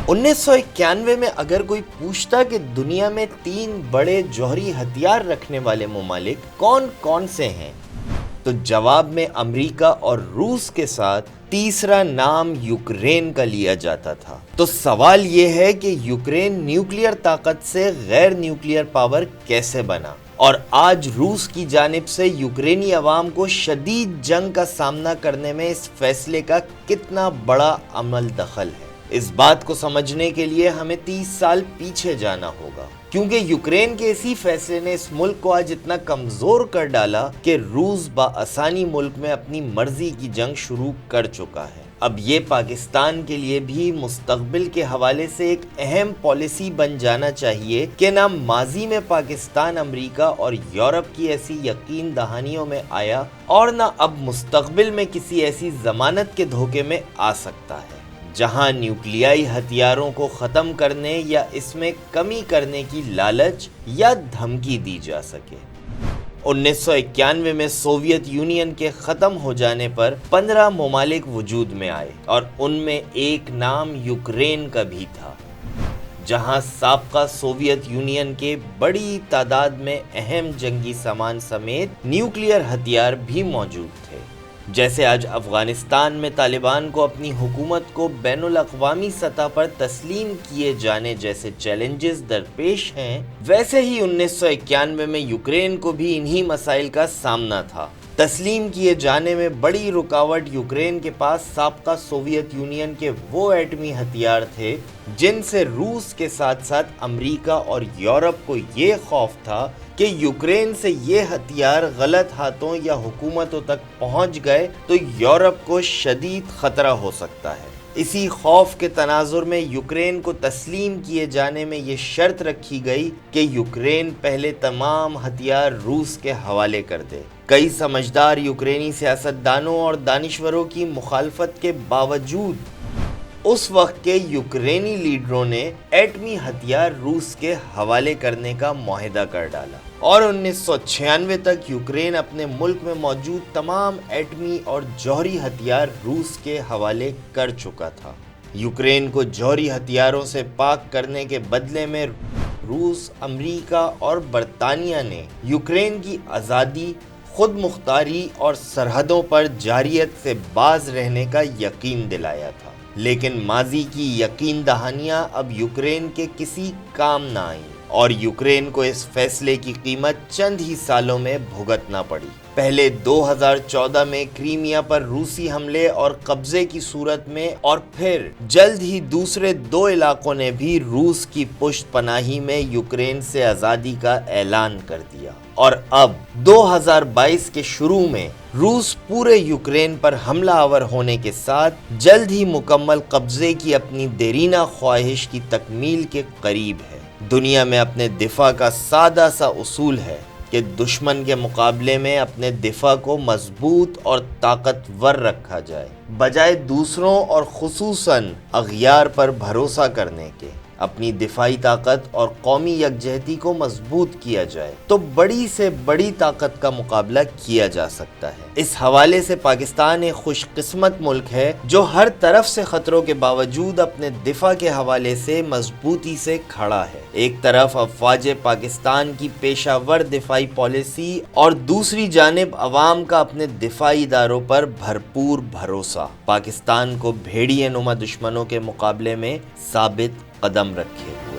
1991 میں اگر کوئی پوچھتا کہ دنیا میں 3 بڑے جوہری ہتھیار رکھنے والے ممالک کون کون سے ہیں تو جواب میں امریکہ اور روس کے ساتھ تیسرا نام یوکرین کا لیا جاتا تھا۔ تو سوال یہ ہے کہ یوکرین نیوکلیئر طاقت سے غیر نیوکلیئر پاور کیسے بنا، اور آج روس کی جانب سے یوکرینی عوام کو شدید جنگ کا سامنا کرنے میں اس فیصلے کا کتنا بڑا عمل دخل ہے۔ اس بات کو سمجھنے کے لیے ہمیں 30 سال پیچھے جانا ہوگا، کیونکہ یوکرین کے اسی فیصلے نے اس ملک کو آج اتنا کمزور کر ڈالا کہ روس بآسانی ملک میں اپنی مرضی کی جنگ شروع کر چکا ہے۔ اب یہ پاکستان کے لیے بھی مستقبل کے حوالے سے ایک اہم پالیسی بن جانا چاہیے کہ نہ ماضی میں پاکستان امریکہ اور یورپ کی ایسی یقین دہانیوں میں آیا اور نہ اب مستقبل میں کسی ایسی ضمانت کے دھوکے میں آ سکتا ہے جہاں نیوکلیائی ہتھیاروں کو ختم کرنے یا اس میں کمی کرنے کی لالچ یا دھمکی دی جا سکے۔ 1991 میں سوویت یونین کے ختم ہو جانے پر 15 ممالک وجود میں آئے اور ان میں ایک نام یوکرین کا بھی تھا، جہاں سابقہ سوویت یونین کے بڑی تعداد میں اہم جنگی سامان سمیت نیوکلیئر ہتھیار بھی موجود تھے۔ جیسے آج افغانستان میں طالبان کو اپنی حکومت کو بین الاقوامی سطح پر تسلیم کیے جانے جیسے چیلنجز درپیش ہیں، ویسے ہی 1991 میں یوکرین کو بھی انہی مسائل کا سامنا تھا۔ تسلیم کیے جانے میں بڑی رکاوٹ یوکرین کے پاس سابقہ سوویت یونین کے وہ ایٹمی ہتھیار تھے جن سے روس کے ساتھ ساتھ امریکہ اور یورپ کو یہ خوف تھا کہ یوکرین سے یہ ہتھیار غلط ہاتھوں یا حکومتوں تک پہنچ گئے تو یورپ کو شدید خطرہ ہو سکتا ہے۔ اسی خوف کے تناظر میں یوکرین کو تسلیم کیے جانے میں یہ شرط رکھی گئی کہ یوکرین پہلے تمام ہتھیار روس کے حوالے کر دے۔ کئی سمجھدار یوکرینی سیاستدانوں اور دانشوروں کی مخالفت کے باوجود اس وقت کے یوکرینی لیڈروں نے ایٹمی ہتھیار روس کے حوالے کرنے کا معاہدہ کر ڈالا، اور 1996 تک یوکرین اپنے ملک میں موجود تمام ایٹمی اور جوہری ہتھیار روس کے حوالے کر چکا تھا۔ یوکرین کو جوہری ہتھیاروں سے پاک کرنے کے بدلے میں روس، امریکہ اور برطانیہ نے یوکرین کی آزادی، خود مختاری اور سرحدوں پر جارحیت سے باز رہنے کا یقین دلایا تھا۔ لیکن ماضی کی یقین دہانیاں اب یوکرین کے کسی کام نہ آئیں، اور یوکرین کو اس فیصلے کی قیمت چند ہی سالوں میں بھگتنا پڑی۔ پہلے 2014 میں کریمیا پر روسی حملے اور قبضے کی صورت میں، اور پھر جلد ہی دوسرے 2 علاقوں نے بھی روس کی پشت پناہی میں یوکرین سے آزادی کا اعلان کر دیا، اور اب 2022 کے شروع میں روس پورے یوکرین پر حملہ آور ہونے کے ساتھ جلد ہی مکمل قبضے کی اپنی دیرینہ خواہش کی تکمیل کے قریب ہے۔ دنیا میں اپنے دفاع کا سادہ سا اصول ہے کہ دشمن کے مقابلے میں اپنے دفاع کو مضبوط اور طاقتور رکھا جائے، بجائے دوسروں اور خصوصاً اغیار پر بھروسہ کرنے کے۔ اپنی دفاعی طاقت اور قومی یکجہتی کو مضبوط کیا جائے تو بڑی سے بڑی طاقت کا مقابلہ کیا جا سکتا ہے۔ اس حوالے سے پاکستان ایک خوش قسمت ملک ہے جو ہر طرف سے خطروں کے باوجود اپنے دفاع کے حوالے سے مضبوطی سے کھڑا ہے۔ ایک طرف افواج پاکستان کی پیشہ ور دفاعی پالیسی اور دوسری جانب عوام کا اپنے دفاعی اداروں پر بھرپور بھروسہ پاکستان کو بھیڑیے نما دشمنوں کے مقابلے میں ثابت قدم رکھے ہوئے۔